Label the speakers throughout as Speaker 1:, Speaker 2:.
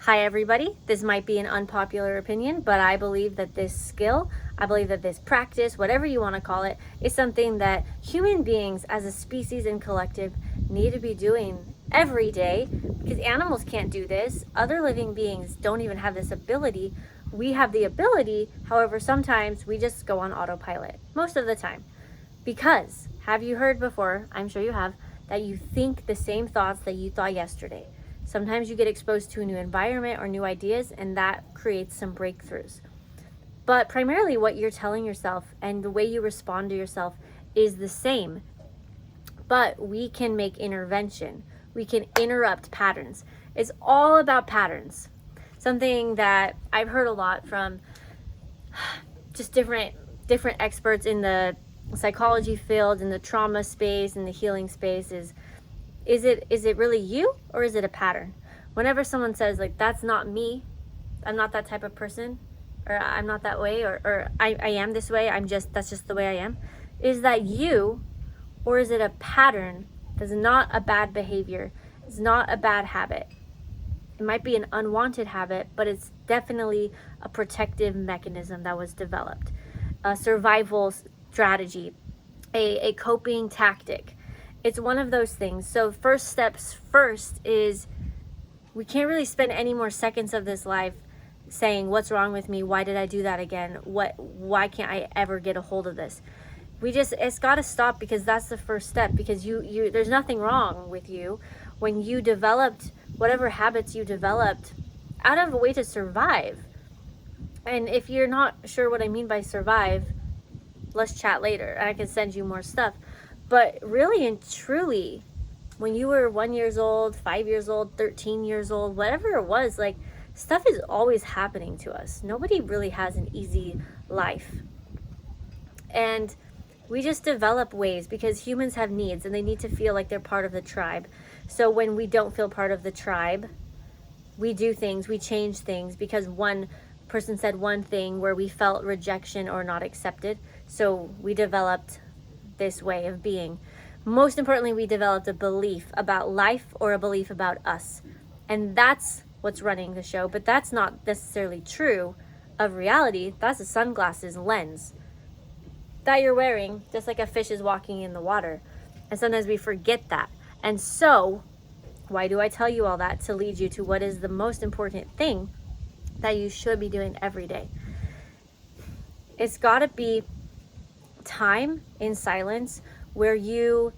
Speaker 1: Hi everybody, this might be an unpopular opinion, but I believe that this skill, I believe that this practice, whatever you want to call it, is something that human beings as a species and collective need to be doing every day, because animals can't do this. Other living beings don't even have this ability. We have the ability, however, sometimes we just go on autopilot, most of the time. Because, have you heard before, I'm sure you have, that you think the same thoughts that you thought yesterday? Sometimes you get exposed to a new environment or new ideas, and that creates some breakthroughs. But primarily what you're telling yourself and the way you respond to yourself is the same. But we can make intervention. We can interrupt patterns. It's all about patterns. Something that I've heard a lot from just different experts in the psychology field, in the trauma space, in the healing space is it really you, or is it a pattern? Whenever someone says like, that's not me, I'm not that type of person, or I'm not that way, or I am this way, that's just the way I am, is that you, or is it a pattern that's not a bad behavior? It's not a bad habit. It might be an unwanted habit, but it's definitely a protective mechanism that was developed, a survival strategy, a coping tactic. It's one of those things. So first steps first is, we can't really spend any more seconds of this life saying, what's wrong with me? Why did I do that again? Why can't I ever get a hold of this? It's got to stop, because that's the first step, because you there's nothing wrong with you when you developed whatever habits you developed out of a way to survive. And if you're not sure what I mean by survive, let's chat later and I can send you more stuff. But really and truly, when you were 1 year old, 5 years old, 13 years old, whatever it was, like, stuff is always happening to us. Nobody really has an easy life. And we just develop ways, because humans have needs and they need to feel like they're part of the tribe. So when we don't feel part of the tribe, we do things, we change things, because one person said one thing where we felt rejection or not accepted. So we developed this way of being. Most importantly, we developed a belief about life, or a belief about us. And that's what's running the show. But that's not necessarily true of reality. That's a sunglasses lens that you're wearing, just like a fish is walking in the water. And sometimes we forget that. And so, why do I tell you all that? To lead you to what is the most important thing that you should be doing every day. It's got to be time in silence where you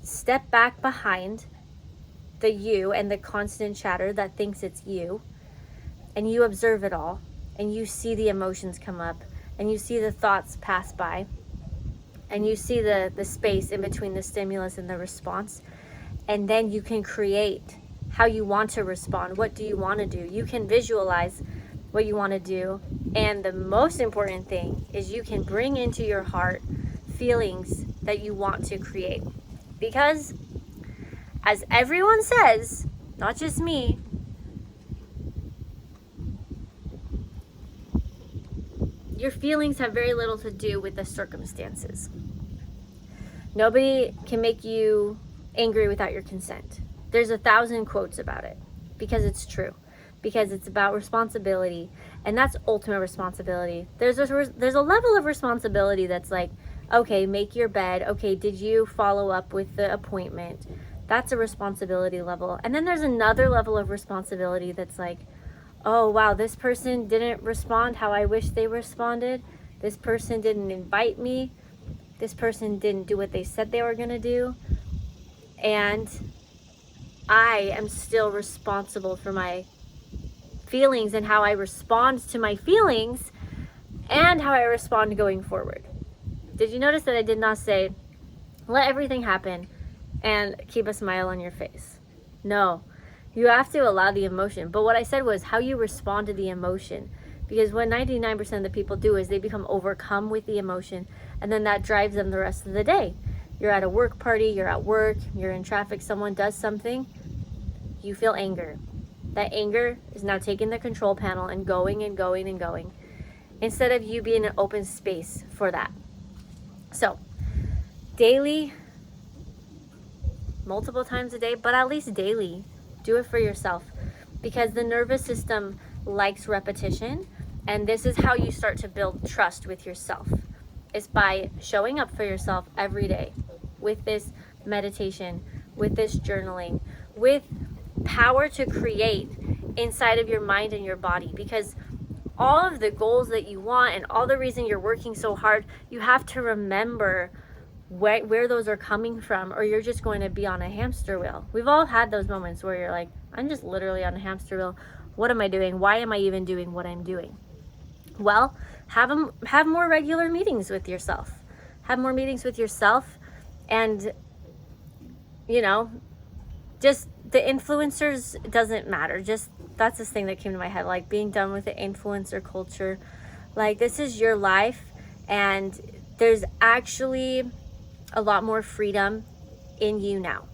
Speaker 1: step back behind the you and the constant chatter that thinks it's you, and you observe it all, and you see the emotions come up, and you see the thoughts pass by, and you see the space in between the stimulus and the response. And then you can create how you want to respond. What do you want to do? You can visualize what you want to do. And the most important thing is you can bring into your heart feelings that you want to create. Because, as everyone says, not just me, your feelings have very little to do with the circumstances. Nobody can make you angry without your consent. There's 1,000 quotes about it, because it's true, because it's about responsibility, and that's ultimate responsibility. There's a level of responsibility that's like, okay, make your bed. Okay, did you follow up with the appointment? That's a responsibility level. And then there's another level of responsibility that's like, oh wow, this person didn't respond how I wish they responded. This person didn't invite me. This person didn't do what they said they were gonna do. And I am still responsible for my feelings and how I respond to my feelings, and how I respond going forward. Did you notice that I did not say, let everything happen and keep a smile on your face? No, you have to allow the emotion. But what I said was how you respond to the emotion. Because what 99% of the people do is they become overcome with the emotion, and then that drives them the rest of the day. You're at a work party, you're at work, you're in traffic, someone does something, you feel anger. That anger is now taking the control panel and going and going and going, instead of you being an open space for that. So, daily, multiple times a day, but at least daily, do it for yourself. because the nervous system likes repetition. And this is how you start to build trust with yourself. It's by showing up for yourself every day with this meditation, with this journaling, with power to create inside of your mind and your body. Because all of the goals that you want and all the reason you're working so hard, you have to remember where those are coming from, or you're just going to be on a hamster wheel. We've all had those moments where you're like, I'm just literally on a hamster wheel. What am I doing? Why am I even doing what I'm doing? Well, have more regular meetings with yourself. Have more meetings with yourself, and just the influencers doesn't matter. Just that's this thing that came to my head, like being done with the influencer culture. Like, this is your life, and there's actually a lot more freedom in you now.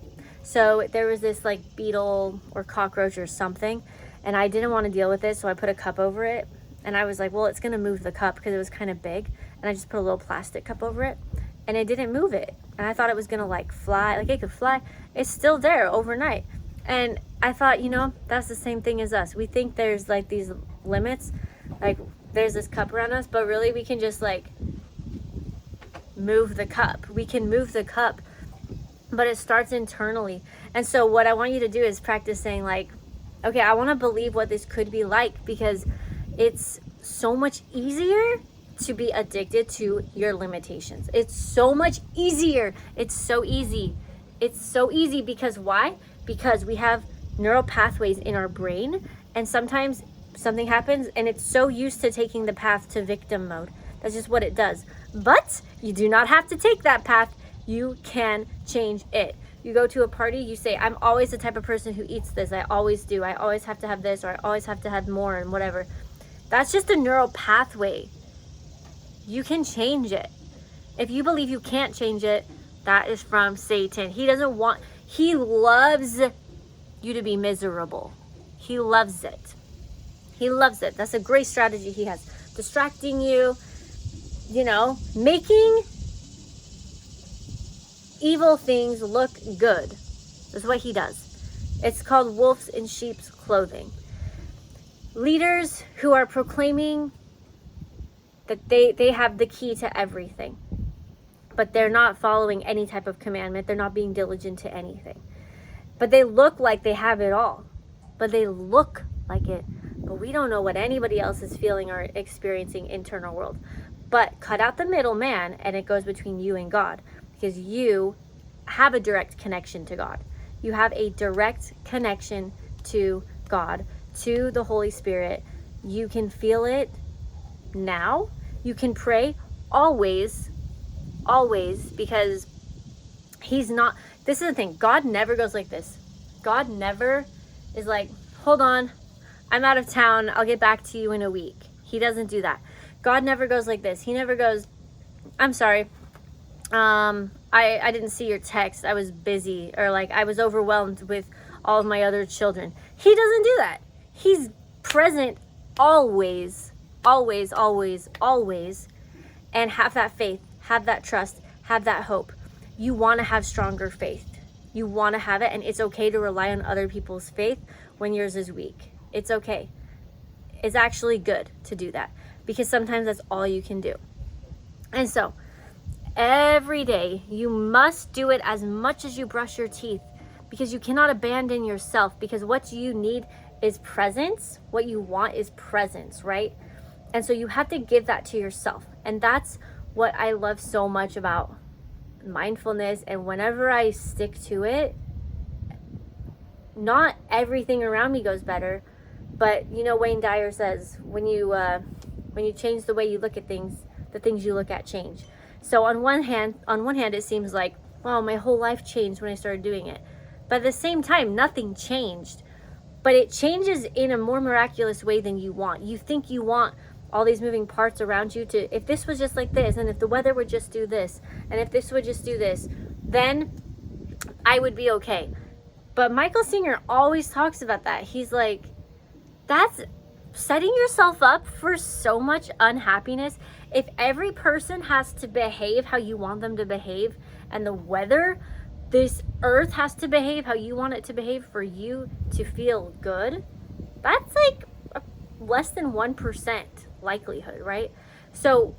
Speaker 1: So there was this like beetle or cockroach or something, and I didn't want to deal with it, so I put a cup over it. And I was like, well, it's going to move the cup because it was kind of big. And I just put a little plastic cup over it, and it didn't move it. And I thought it was going to like fly, like it could fly. It's still there overnight. And I thought, that's the same thing as us. We think there's like these limits, like there's this cup around us, but really we can just like move the cup. We can move the cup, but it starts internally. And so what I want you to do is practice saying like, okay, I want to believe what this could be like, because it's so much easier to be addicted to your limitations. It's so much easier. It's so easy. It's so easy because why? Because we have neural pathways in our brain, and sometimes something happens and it's so used to taking the path to victim mode. That's just what it does. But you do not have to take that path. You can change it. You go to a party, you say, I'm always the type of person who eats this. I always do. I always have to have this, or I always have to have more, and whatever. That's just a neural pathway. You can change it. If you believe you can't change it, that is from Satan. He loves you to be miserable. He loves it. He loves it. That's a great strategy he has. Distracting you, making evil things look good. That's what he does. It's called wolves in sheep's clothing. Leaders who are proclaiming that they have the key to everything, but they're not following any type of commandment. They're not being diligent to anything. But they look like they have it all. But they look like it. But we don't know what anybody else is feeling or experiencing internal world. But cut out the middleman, and it goes between you and God, because you have a direct connection to God. You have a direct connection to God, to the Holy Spirit. You can feel it now. You can pray always, because he's not, this is the thing, God never goes like this. God never is like, hold on, I'm out of town, I'll get back to you in a week. He doesn't do that. God never goes like this. He never goes, I'm sorry, I didn't see your text, I was busy, or like I was overwhelmed with all of my other children. He doesn't do that. He's present always, always, always, always. And have that faith, have that trust, have that hope. You want to have stronger faith. You want to have it, and it's okay to rely on other people's faith when yours is weak. It's okay. It's actually good to do that, because sometimes that's all you can do. And so every day you must do it as much as you brush your teeth, because you cannot abandon yourself, because what you need is presence. What you want is presence, right? And so you have to give that to yourself. And that's what I love so much about mindfulness. And whenever I stick to it, not everything around me goes better, but Wayne Dyer says, when you change the way you look at things, the things you look at change. So on one hand it seems like, wow, my whole life changed when I started doing it. But at the same time, nothing changed. But it changes in a more miraculous way than you want. You think you want all these moving parts around you to, if this was just like this, and if the weather would just do this, and if this would just do this, then I would be okay. But Michael Singer always talks about that. He's like, that's setting yourself up for so much unhappiness. If every person has to behave how you want them to behave, and the weather, this earth has to behave how you want it to behave for you to feel good, That's like less than 1% likelihood, right? So